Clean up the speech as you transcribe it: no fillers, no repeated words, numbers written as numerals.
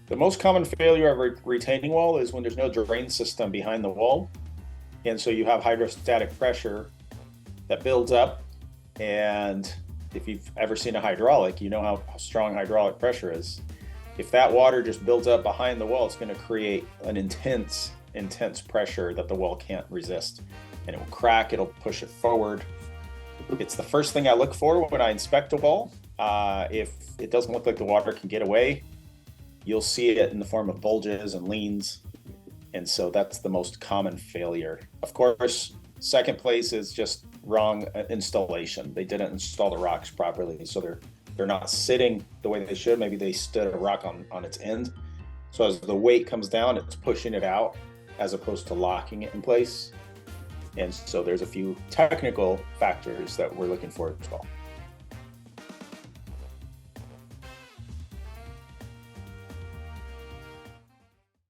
The most common failure of a retaining wall is when there's no drain system behind the wall. And so you have hydrostatic pressure that builds up. And if you've ever seen a hydraulic, you know how strong hydraulic pressure is. If that water just builds up behind the wall, it's going to create an intense pressure that the wall can't resist. And it will crack, it'll push it forward. It's the first thing I look for when I inspect a wall. If it doesn't look like the water can get away, you'll see it in the form of bulges and leans. And so that's the most common failure. Of course, second place is just wrong installation. They didn't install the rocks properly, so they're not sitting the way they should. Maybe they stood a rock on its end. So as the weight comes down, it's pushing it out as opposed to locking it in place. And so there's a few technical factors that we're looking for as well.